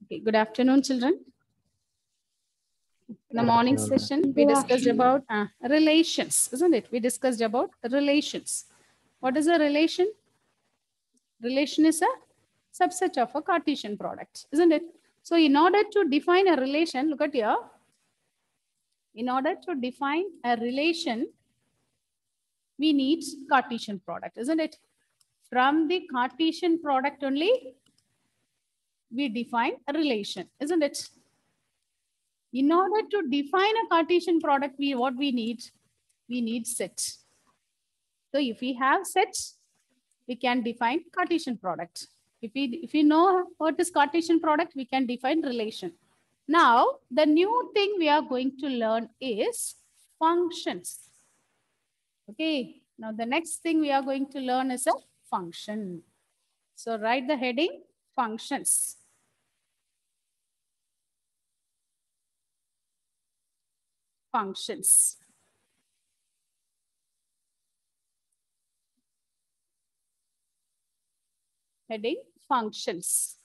Okay, good afternoon, children. In the morning session, we discussed about relations, isn't it? We discussed about relations. What is a relation? Relation is a subset of a Cartesian product, isn't it? So in order to define a relation, look at here. In order to define a relation, we need Cartesian product, isn't it? From the Cartesian product only, we define a relation, isn't it? In order to define a Cartesian product, what we need? We need sets. So if we have sets, we can define Cartesian product. If we know what is Cartesian product, we can define relation. Now, the new thing we are going to learn is functions. Okay. Now, the next thing we are going to learn is a function. So write the heading functions. Functions. Heading functions.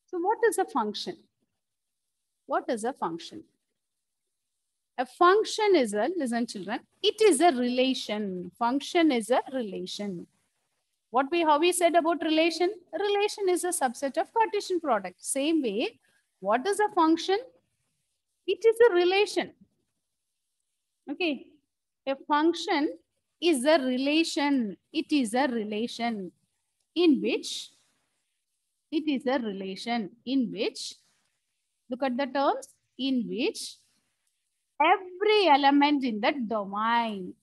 So what is a function? What is a function? A function is a, listen children, it is a relation. Function is a relation. How we said about relation? Relation is a subset of Cartesian product. Same way, what is a function? It is a relation. Okay. A function is a relation. It is a relation in which, look at the terms, in which every element in the domain.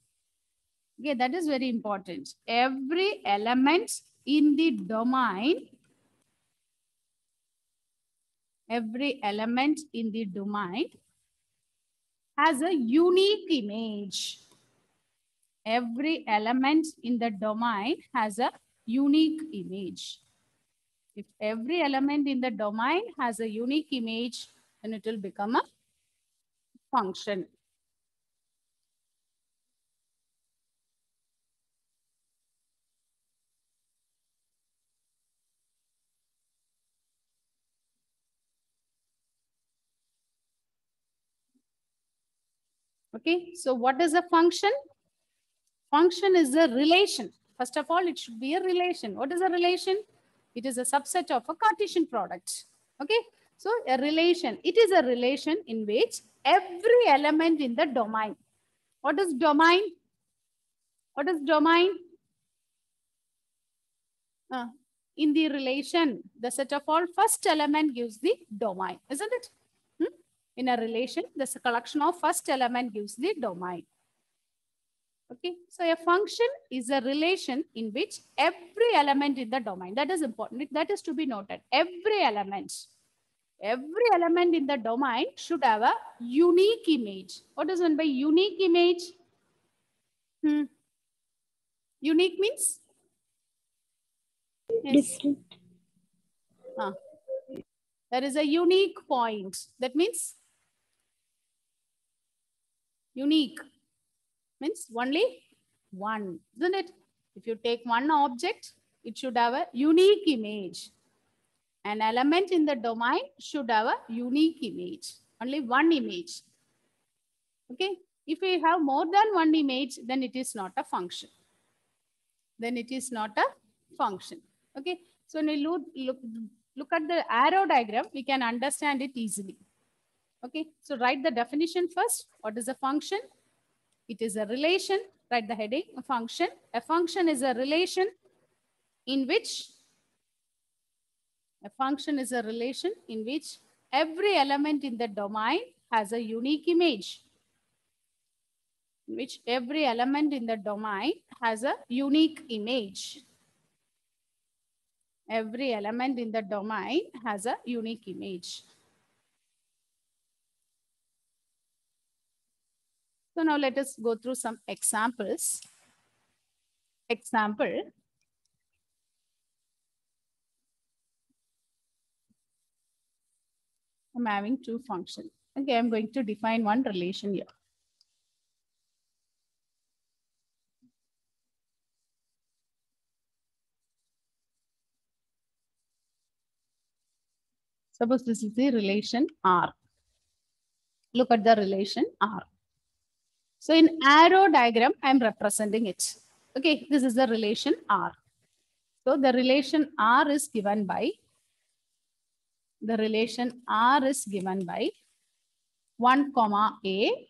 Okay, that is very important. Every element in the domain, has a unique image. Every element in the domain has a unique image. If every element in the domain has a unique image, then it will become a function. Okay, so what is a function? Function is a relation. First of all, it should be a relation. What is a relation? It is a subset of a Cartesian product. Okay, so a relation. It is a relation in which every element in the domain. What is domain? What is domain? In the relation, the set of all first element gives the domain, isn't it? In a relation, the collection of first element gives the domain. Okay, so a function is a relation in which every element in the domain, that is important, that is to be noted. Every element in the domain should have a unique image. What is meant by unique image? Unique means? Yes. Different. There is a unique point. That means unique means only one, isn't it? If you take one object, it should have a unique image. An element in the domain should have a unique image, only one image. Okay, if we have more than one image, then it is not a function. Okay, so when we look at the arrow diagram, we can understand it easily. Okay, so write the definition first. What is a function? It is a relation. Write the heading, a function. A function is a relation in which every element in the domain has a unique image. Every element in the domain has a unique image. So now let us go through some examples. Example. I'm having two functions. Okay, I'm going to define one relation here. Suppose this is the relation R. Look at the relation R. So in arrow diagram, I'm representing it. Okay, this is the relation R. So the relation R is given by, 1 comma A,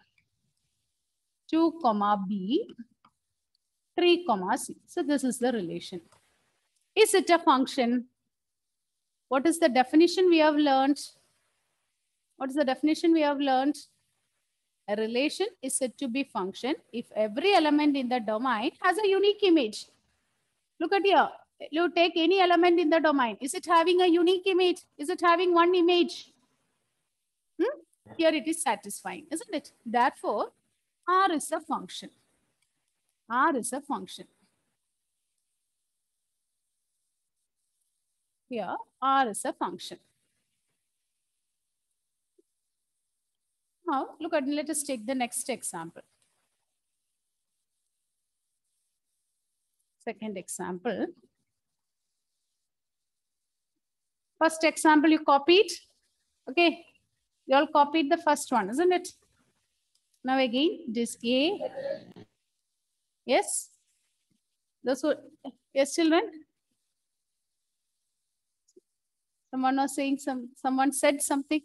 2 comma B, 3 comma C. So this is the relation. Is it a function? What is the definition we have learned? What is the definition we have learned? A relation is said to be function if every element in the domain has a unique image. Look at here. You take any element in the domain. Is it having a unique image? Is it having one image? Here it is satisfying, isn't it? Therefore, R is a function. R is a function. Here, R is a function. Now, look at, let us take the next example. Second example. First example you copied. Okay. You all copied the first one, isn't it? Now again, this A. Yes. Those who, yes, children. Someone was saying someone said something.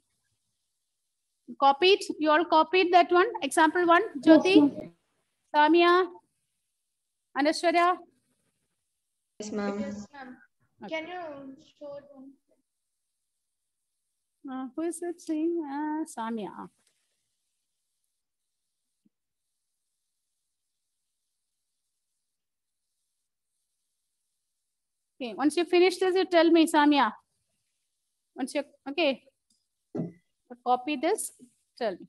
Copied. You all copied that one. Example 1. Jyoti, yes, Samia, Anashwarya. Yes, ma'am. Yes, ma'am. Okay. Can you show them? Who is it saying? Samia. Okay, once you finish this, you tell me, Samia. Once you, okay, copy this, tell me.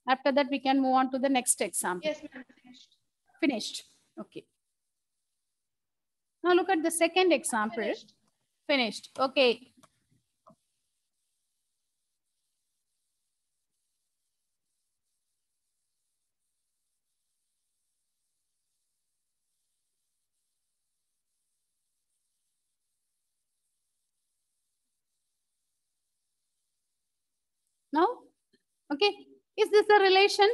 After that, we can move on to the next example. Yes, ma'am. Finished. Finished. Okay. Now look at the second example. Finished. Finished. Okay. Now, okay, is this a relation?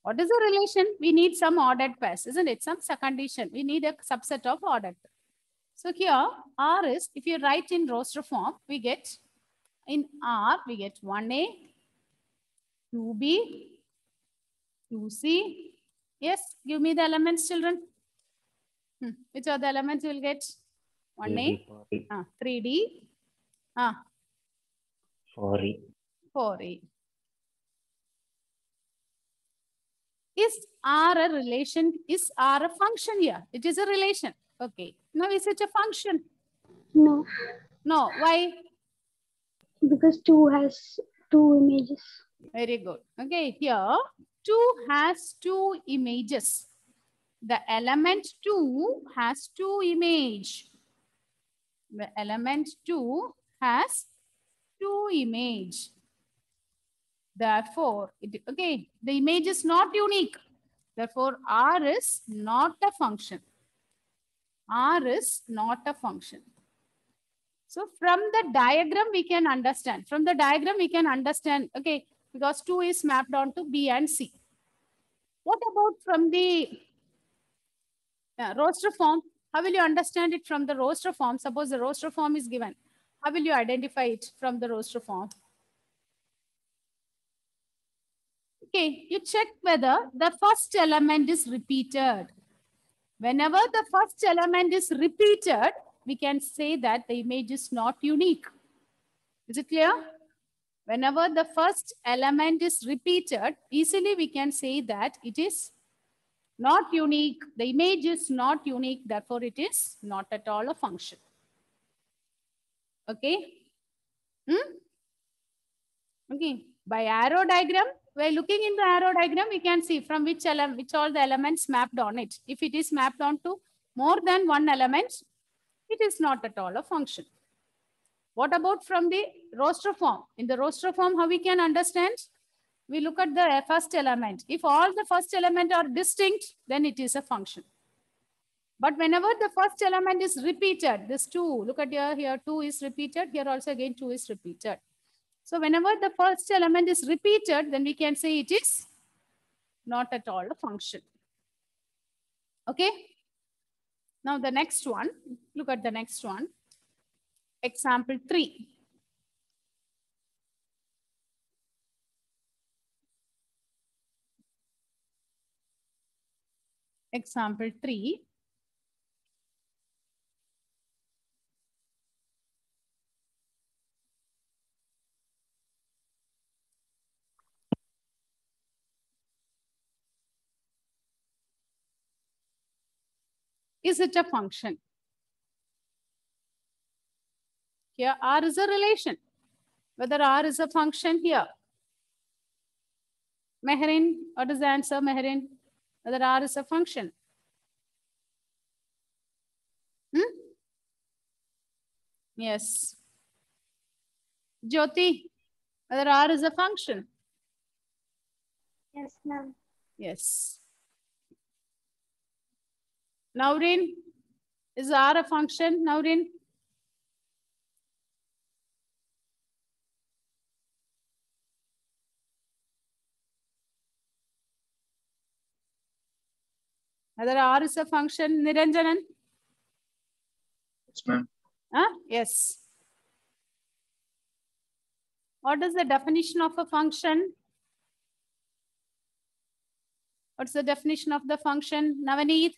What is a relation? We need some ordered pairs, isn't it? Some condition. We need a subset of ordered. So here, R is, if you write in roster form, we get, in R, we get 1A, 2B, 2C. Yes, give me the elements, children. Which are the elements you will get? 1A, 3D, 4E. 4A. Is R a relation? Is R a function here? It is a relation. Okay. Now is it a function? No. No. Why? Because 2 has 2 images. Very good. Okay. Here 2 has 2 images. The element 2 has 2 image. The element 2 has 2 image. Therefore, okay, the image is not unique. Therefore, R is not a function. R is not a function. So from the diagram, we can understand. From the diagram, we can understand, okay, because 2 is mapped onto B and C. What about from the roster form? How will you understand it from the roster form? Suppose the roster form is given. How will you identify it from the roster form? Okay, you check whether the first element is repeated. Whenever the first element is repeated, we can say that the image is not unique. Is it clear? Whenever the first element is repeated, easily we can say that it is not unique. The image is not unique. Therefore, it is not at all a function. Okay? Okay. By arrow diagram, by looking in the arrow diagram, we can see from which all the elements mapped on it. If it is mapped onto more than one element, it is not at all a function. What about from the roster form? In the roster form, how we can understand? We look at the first element. If all the first element are distinct, then it is a function. But whenever the first element is repeated, this 2, look at here 2 is repeated, here also again 2 is repeated. So whenever the first element is repeated, then we can say it is not at all a function. Okay. Now the next one, look at the next one. Example 3. Example 3. Is it a function? Here R is a relation. Whether R is a function here. Meherin, what is the answer, Meherin? Whether R is a function. Yes. Jyoti, whether R is a function. Yes, ma'am. Yes. Naurin, is R a function, Naurin? Whether R is a function, Niranjanan? Yes, ma'am. Yes. What is the definition of a function? What's the definition of the function, Navaneet?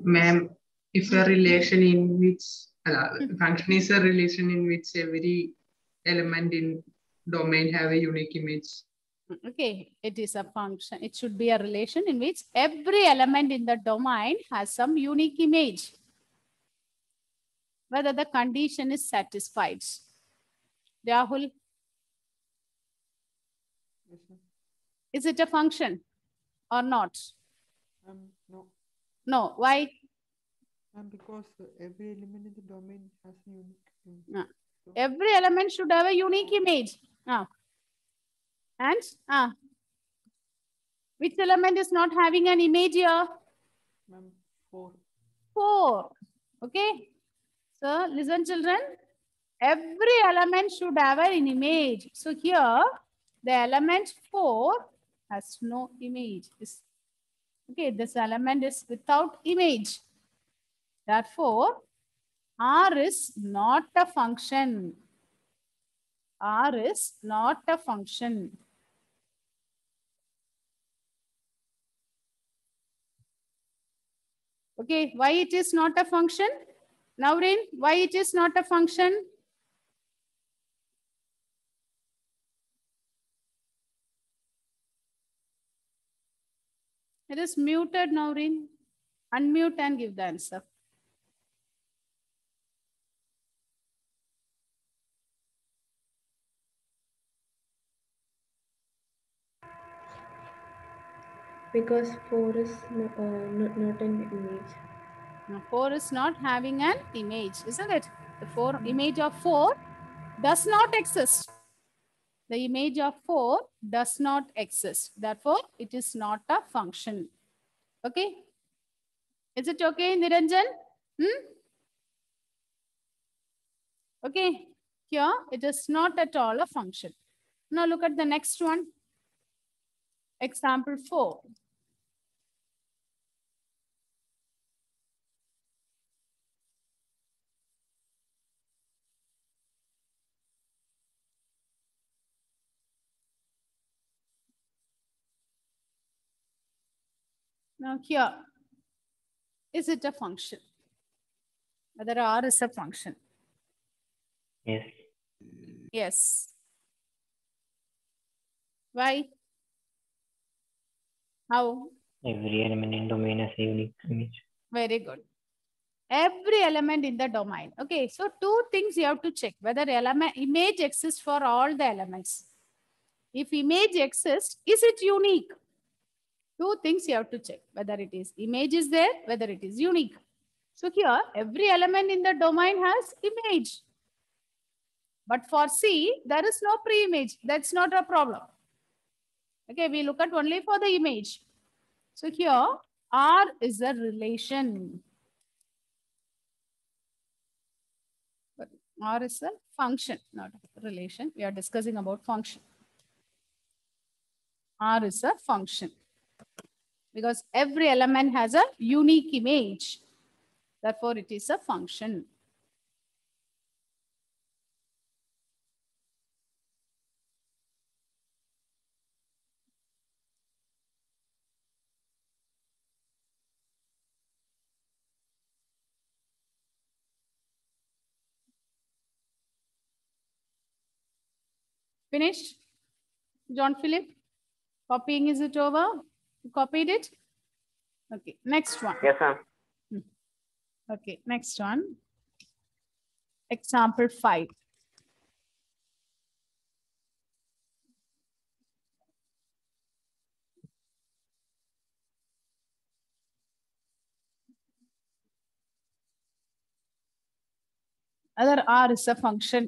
Ma'am, if a relation in which function is a relation in which every element in domain have a unique image. Okay, it is a function. It should be a relation in which every element in the domain has some unique image. Whether the condition is satisfied. Rahul? Yes, ma'am. Is it a function or not? No. No. Why? Because every element in the domain has a unique image. No. So, Every element should have a unique image. And which element is not having an image here? ma'am, 4. 4. Okay. So listen, children. Every element should have an image. So here, the element 4 has no image. Okay, this element is without image. Therefore, R is not a function. R is not a function. Okay, why it is not a function? Naurin, why it is not a function? It is muted, Naurin. Unmute and give the answer. Because 4 is not an image. Now, 4 is not having an image, isn't it? The image of 4 does not exist. The image of 4 does not exist. Therefore, it is not a function. Okay? Is it okay, Niranjan? Okay. Here, it is not at all a function. Now, look at the next one. Example 4. Now here, is it a function? Whether R is a function? Yes. Yes. Why? How? Every element in domain has a unique image. Very good. Every element in the domain. Okay, so 2 things you have to check. Whether image exists for all the elements. If image exists, is it unique? 2 things you have to check. Whether it is image is there, whether it is unique. So here, every element in the domain has image. But for C, there is no pre-image. That's not a problem. Okay, we look at only for the image. So here, R is a relation. But R is a function, not a relation. We are discussing about function. R is a function because every element has a unique image. Therefore, it is a function. Finished? John Philip? Copying, is it over? You copied it? Okay, next one. Yes, ma'am. Okay, next one. Example 5. Other R is a function.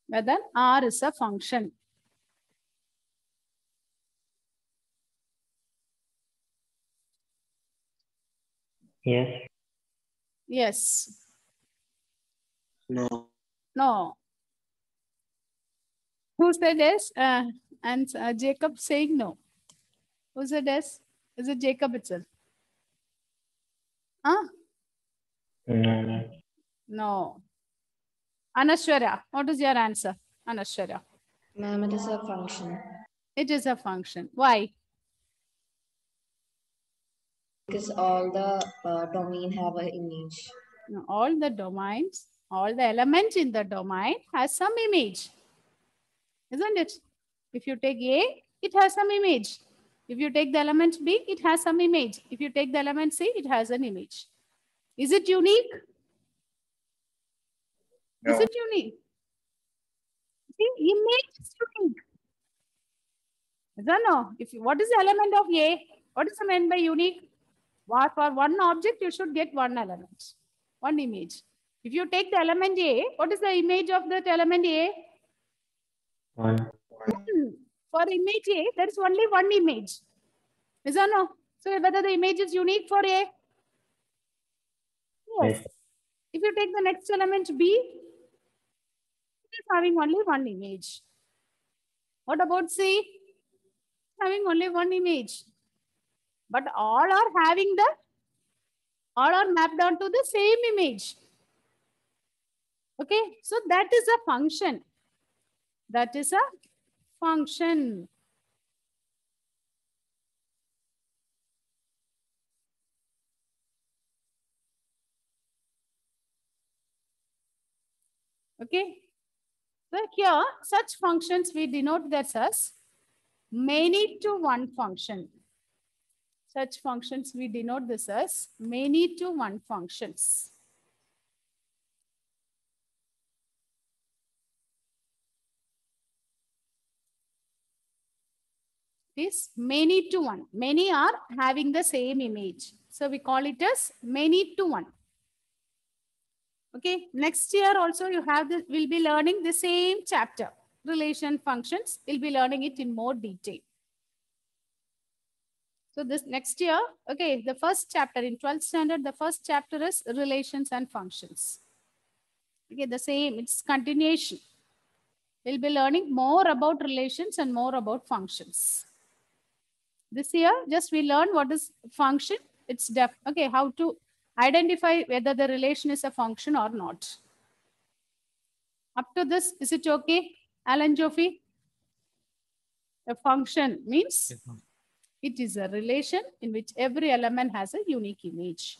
Whether R is a function. Yes. Yes. No. No. Who said yes? And Jacob saying no. Who said yes? Is it Jacob itself? Huh? No, ma'am. No. Anashwarya, what is your answer? Anashwarya. Ma'am, it is a function It is a function. Why? because all the domain have an image. No, all the domains, all the elements in the domain has some image. Isn't it? If you take A, it has some image. If you take the element B, it has some image. If you take the element C, it has an image. Is it unique? No. Is it unique? See, image is unique. I don't know. What is the element of A? What is meant by unique? For one object, you should get one element, one image. If you take the element A, what is the image of that element A? One. For image A, there is only one image. Is or no? So whether the image is unique for A? Yes. Yes. If you take the next element B, it is having only one image. What about C? Having only one image. But all are mapped onto the same image. Okay, so that is a function. That is a function. Okay, so here such functions we denote this as many to one function. Such functions we denote this as many to one functions. Is many to one. Many are having the same image. So we call it as many to one. Okay, next year also you have this, we'll be learning the same chapter, relation functions. We'll be learning it in more detail. So this next year, okay, the first chapter in 12th standard, the first chapter is relations and functions. Okay, the same, it's continuation. We'll be learning more about relations and more about functions. This year, just we learn what is function. It's okay, how to identify whether the relation is a function or not. Up to this, is it okay, Alan Joffe? A function means it is a relation in which every element has a unique image.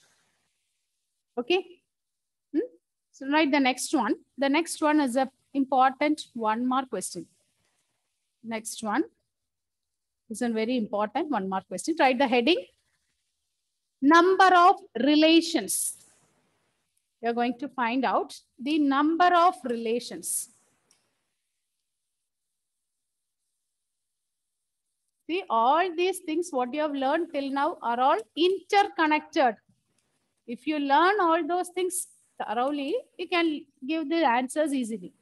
Okay. So write the next one. The next one is a important 1 mark question. Next one is a very important 1 mark question. Write the heading. Number of relations. you're going to find out the number of relations. See, all these things, what you have learned till now are all interconnected. If you learn all those things thoroughly, you can give the answers easily.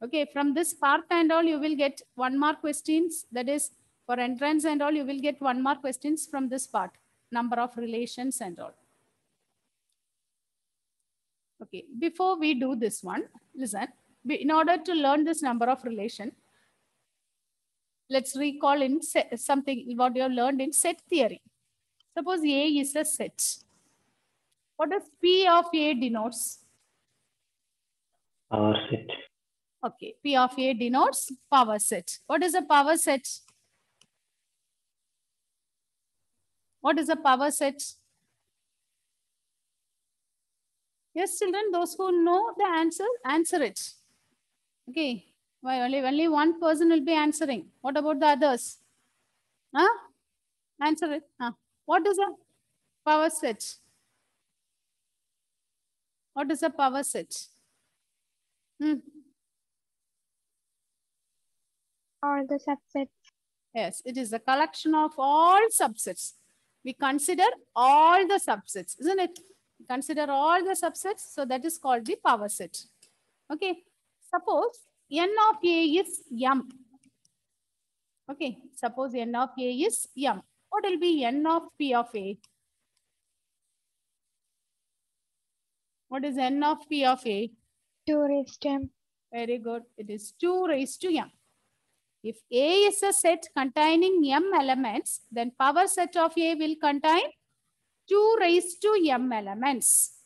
Okay, from this part and all, you will get 1 mark questions. That is, for entrance and all, you will get 1 mark questions from this part. Number of relations and all. Okay, before we do this one, listen. In order to learn this number of relation, let's recall in something what you have learned in set theory. Suppose A is a set. What does P of A denotes? Power set. Okay, P of A denotes power set. What is a power set? What is a power set? Yes, children, those who know the answer, answer it. Okay, why only one person will be answering. What about the others? Huh? Answer it. Huh? What is a power set? What is a power set? All the subsets. Yes, it is a collection of all subsets. We consider all the subsets, isn't it? Consider all the subsets. So that is called the power set. Okay. Suppose n of A is m. Okay. Suppose n of A is m. What will be n of P of A? What is n of P of A? 2 raised to m. Very good. It is 2 raised to m. If A is a set containing m elements, then power set of A will contain 2 raised to m elements.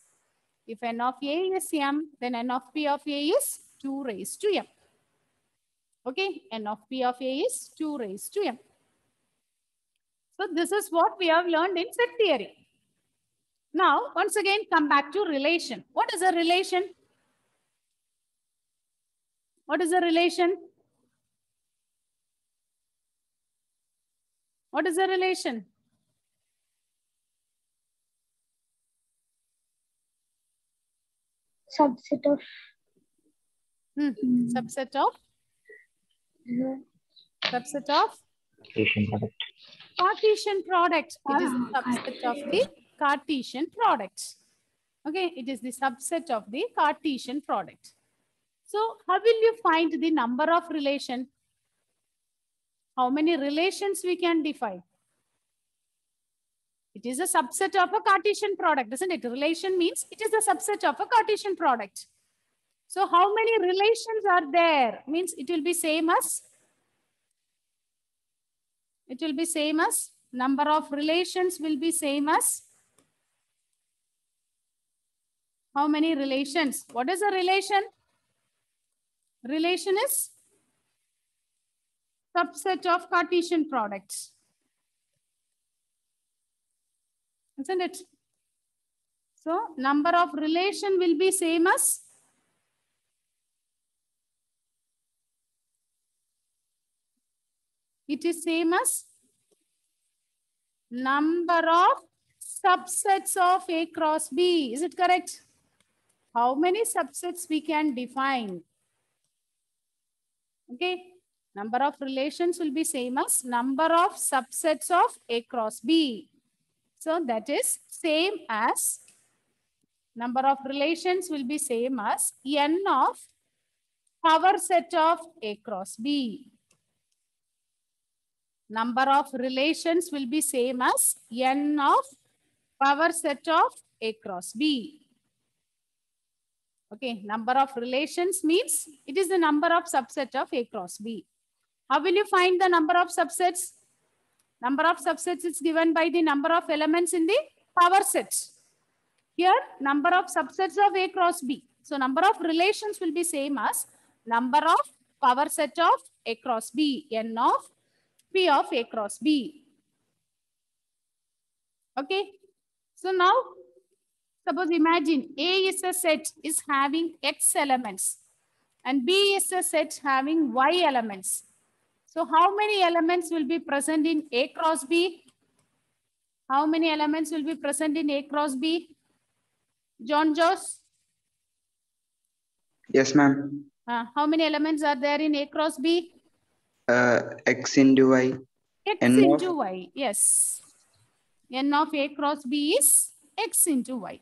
If n of A is m, then n of P of A is 2 raised to m. Okay, n of P of A is 2 raised to m. So this is what we have learned in set theory. Now, once again, come back to relation. What is a relation? What is a relation? What is a relation? Subset of. Subset of? Subset of? Cartesian product. Cartesian product. It is the subset of the Cartesian product. Okay, it is the subset of the Cartesian product. So how will you find the number of relation? How many relations we can define? It is a subset of a Cartesian product, isn't it? Relation means it is a subset of a Cartesian product. So how many relations are there? Means it will be same as, number of relations will be same as, how many relations? What is a relation? Relation is subset of Cartesian products. Isn't it? So number of relation will be same as number of subsets of A cross B. Is it correct? How many subsets we can define? Okay. Number of relations will be same as number of subsets of A cross B. So that is same as, number of relations will be same as n of power set of A cross B. Number of relations will be same as n of power set of A cross B. Okay, number of relations means it is the number of subset of A cross B. How will you find the number of subsets? Number of subsets is given by the number of elements in the power set. Here, number of subsets of A cross B. So, number of relations will be same as number of power set of A cross B, n of P of A cross B. Okay. So, now, suppose imagine A is a set is having X elements and B is a set having Y elements. So how many elements will be present in A cross B? How many elements will be present in A cross B? John Joss? Yes, ma'am. How many elements are there in A cross B? X into Y. X N into of Y. Yes. N of A cross B is X into Y.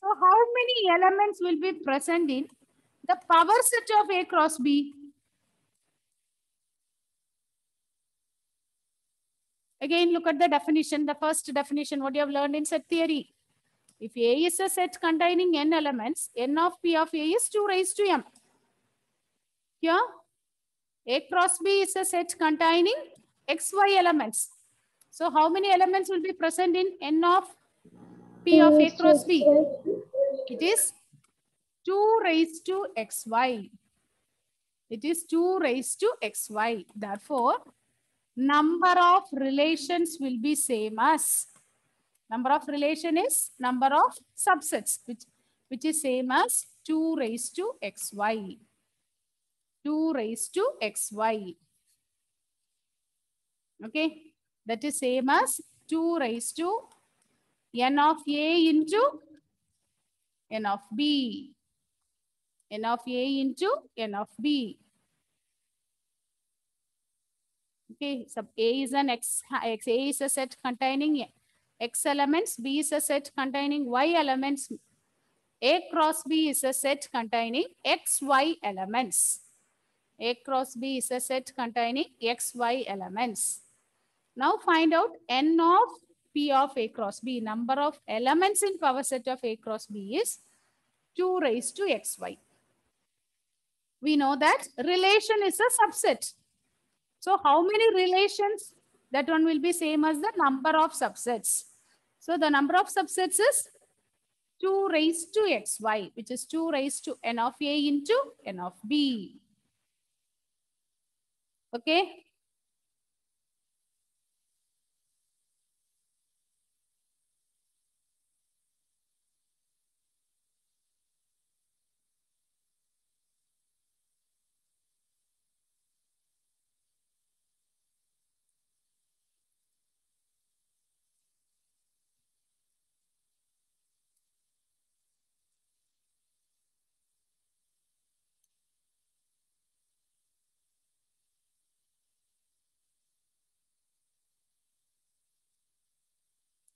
So how many elements will be present in the power set of A cross B? Again, look at the definition, the first definition, what you have learned in set theory. If A is a set containing n elements, n of P of A is 2 raised to m. Here, A cross B is a set containing xy elements. So how many elements will be present in n of P of A cross B? It is 2 raised to xy. It is 2 raised to xy. Therefore, number of relations will be same as number of relation is number of subsets, which is same as 2 raised to xy. 2 raised to xy. Okay, that is same as 2 raised to n of A into n of B. N of A into n of B. Okay, so A is an A is a set containing X elements, B is a set containing Y elements. A cross B is a set containing XY elements. A cross B is a set containing XY elements. Now find out N of P of A cross B. Number of elements in power set of A cross B is 2 raised to XY. We know that relation is a subset. So how many relations? That one will be same as the number of subsets. So the number of subsets is 2 raised to xy, which is 2 raised to n of A into n of B. Okay.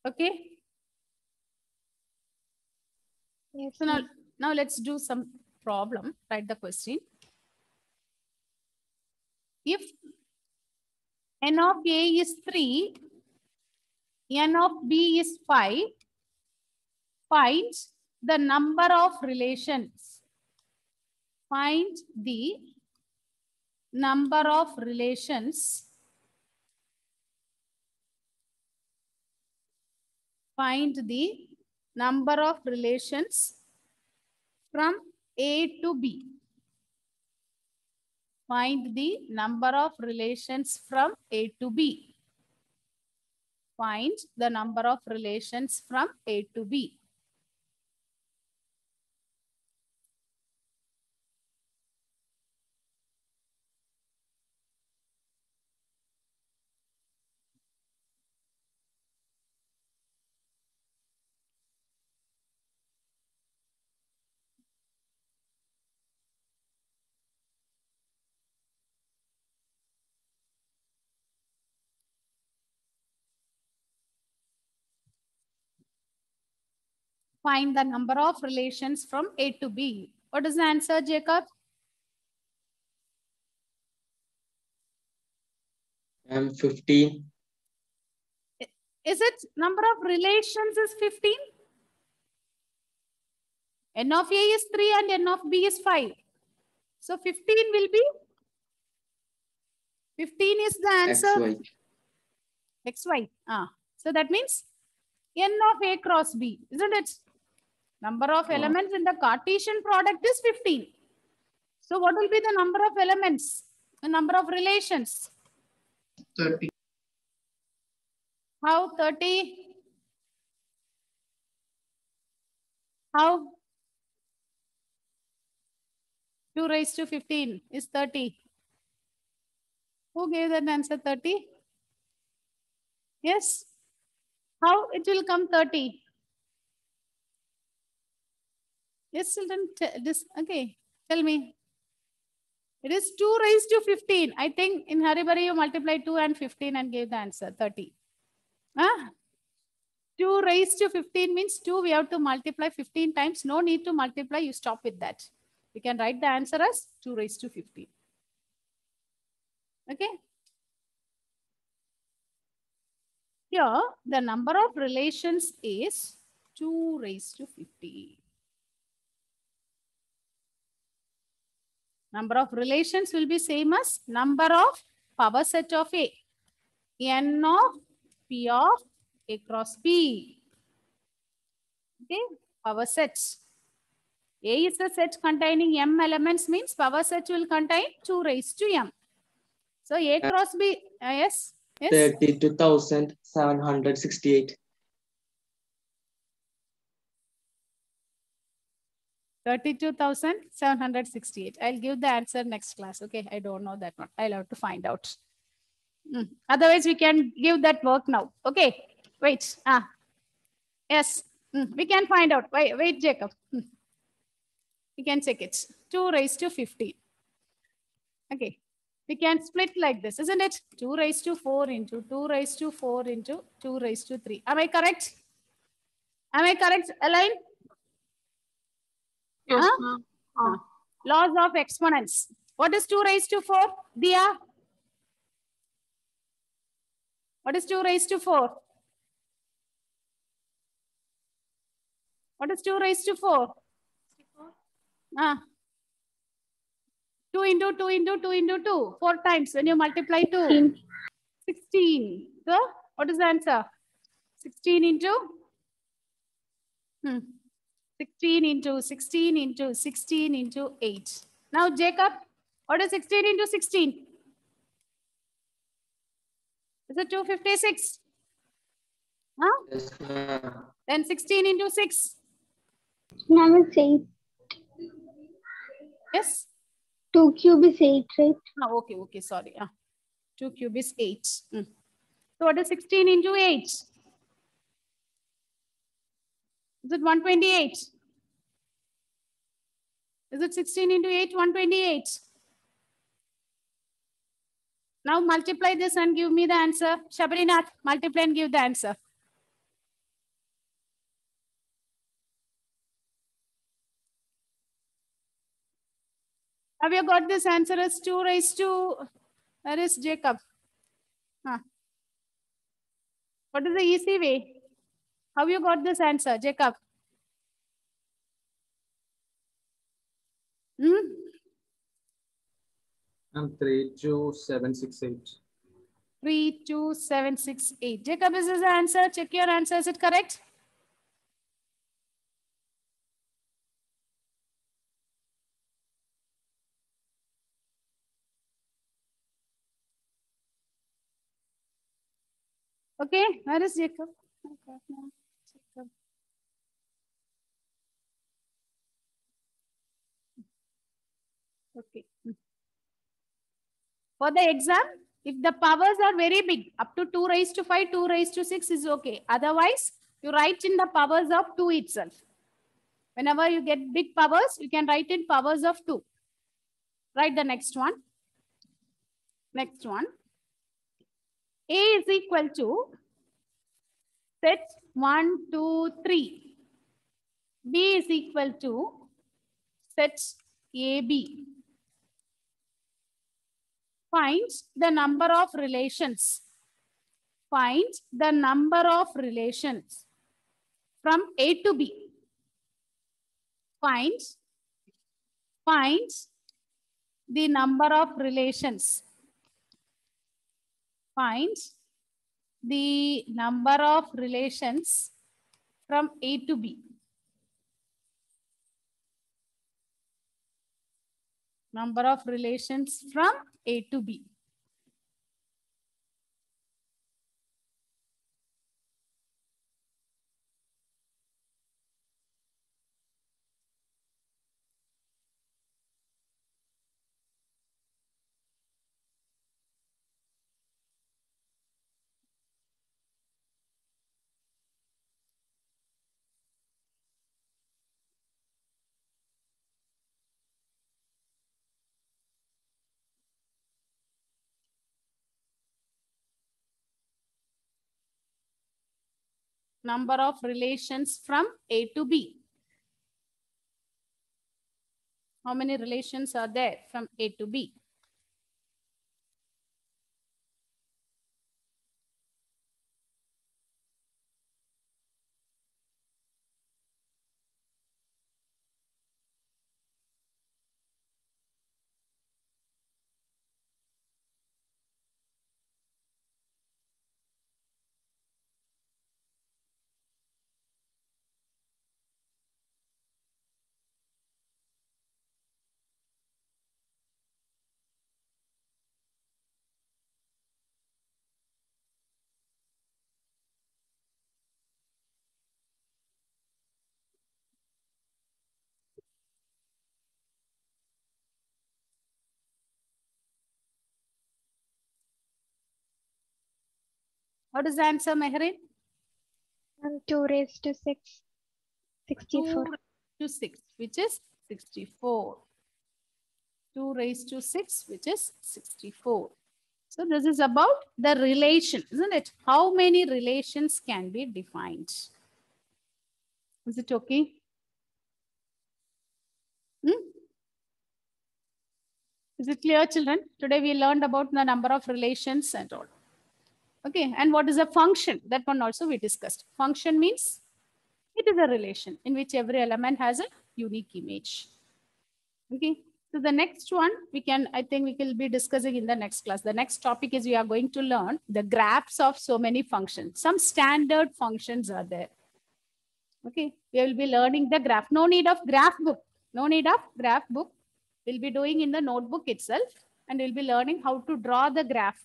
Okay. Yes, So ma'am. now let's do some problem. Write the question. If n of A is 3, n of B is 5, find the number of relations. Find the number of relations. Find the number of relations from A to B. Find the number of relations from A to B. Find the number of relations from A to B. Find the number of relations from A to B. What is the answer, Jacob? I'm 15. Is it number of relations is 15? N of A is 3 and N of B is 5. So 15 will be, 15 is the answer. XY. XY. So that means N of A cross B, isn't it? Number of elements in the Cartesian product is 15. So what will be the number of elements? The number of relations? 30. How 30? How? 2 raised to 15 is 30. Who gave that answer 30? Yes. How it will come 30? Yes, children. Okay. Tell me. It is 2 raised to 15. I think in Haribari you multiply 2 and 15 and gave the answer 30. Huh? 2 raised to 15 means 2 we have to multiply 15 times. No need to multiply. You stop with that. We can write the answer as 2 raised to 15. Okay. Here the number of relations is 2 raised to 50. Number of relations will be same as number of power set of A. N of P of A cross P. Okay, power sets. A is a set containing M elements means power set will contain 2 raised to M. So A cross B, yes, yes. 32,768. 32,768. I'll give the answer next class. Okay, I don't know that one. I'll have to find out. Otherwise, we can give that work now. Okay, wait. Yes, we can find out. Wait, Jacob. We can check it. 2 raised to 50. Okay, we can split like this, isn't it? 2 raised to 4 into 2 raised to 4 into 2 raised to 3. Am I correct? Am I correct, Elaine? Yes, Huh? ma'am. Laws of exponents. What is 2 raised to 4? Dia? What is 2 raised to 4? What is 2 raised to 4? 2 into 2 into 2 into 2. 4 times when you multiply 2. 16. So, what is the answer? 16 into? 16 into 16 into 16 into 8. Now, Jacob, what is 16 into 16? Is it 256? Huh? Yes, ma'am. Then 16 into 6. Now it's 8. Yes? 2 cube is 8, right? Okay, sorry. 2 cube is 8. So what is 16 into 8? Is it 128? Is it 16 into 8, 128? Now multiply this and give me the answer. Shabarinath, multiply and give the answer. Have you got this answer as 2 raised to, where is Jacob? What is the easy way? How you got this answer, Jacob? 32768. 32768. Jacob, is this the answer? Check your answer. Is it correct? Okay, where is Jacob? Jacob. Okay. For the exam, if the powers are very big, up to 2 raised to 5, 2 raised to 6 is okay. Otherwise, you write in the powers of 2 itself. Whenever you get big powers, you can write in powers of 2. Write the next one. Next one. A is equal to set 1, 2, 3. B is equal to set AB. Find the number of relations. Find the number of relations from A to B. Find the number of relations. Find the number of relations from A to B. Number of relations from A to B. Number of relations from A to B. How many relations are there from A to B? What is the answer, Meherin? 2 raised to 6, 64. 2 to 6, which is 64. 2 raised to 6, which is 64. So this is about the relation, isn't it? How many relations can be defined? Is it okay? Is it clear, children? Today we learned about the number of relations and all. Okay, and what is a function? That one also we discussed. Function means it is a relation in which every element has a unique image. Okay, so the next one I think we will be discussing in the next class. The next topic is we are going to learn the graphs of so many functions. Some standard functions are there. Okay, we will be learning the graph. No need of graph book. No need of graph book. We'll be doing in the notebook itself, and we'll be learning how to draw the graph.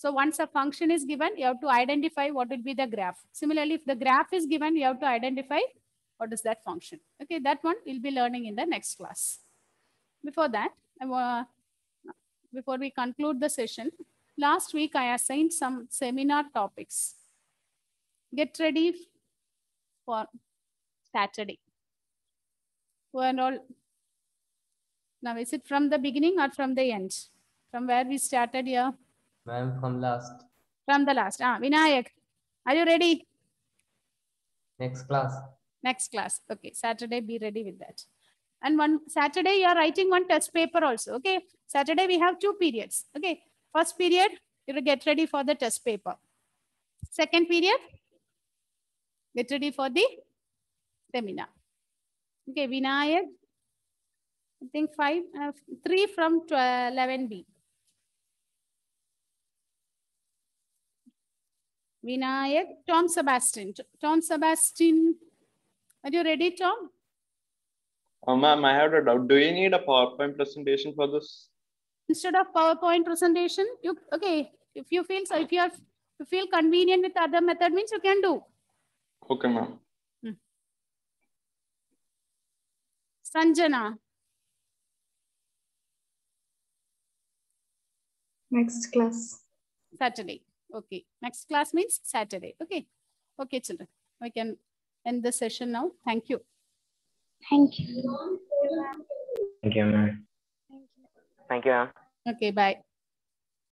So once a function is given, you have to identify what will be the graph. Similarly, if the graph is given, you have to identify what is that function. Okay, that one we'll be learning in the next class. Before that, before we conclude the session, last week I assigned some seminar topics. Get ready for Saturday. Who and all? Now, is it from the beginning or from the end? From where we started here? Ma'am, from last. From the last. Vinayak, are you ready? Next class. Next class. Okay, Saturday, be ready with that. And one Saturday, you are writing one test paper also. Okay, Saturday, we have 2 periods. Okay, first period, you will get ready for the test paper. Second period, get ready for the seminar. Okay, Vinayak, I think 3 from 11B. Vinayak, Tom Sebastian. Tom Sebastian, are you ready, Tom? Ma'am, I have a doubt. Do you need a PowerPoint presentation for this? Instead of PowerPoint presentation, if you feel so, if you feel convenient with other method, means you can do. Okay, ma'am. Sanjana. Next class. Saturday. Okay. Next class means Saturday. Okay. Okay, children. We can end the session now. Thank you. Thank you. Thank you, ma'am. Thank you. Thank you, ma'am. Okay, bye.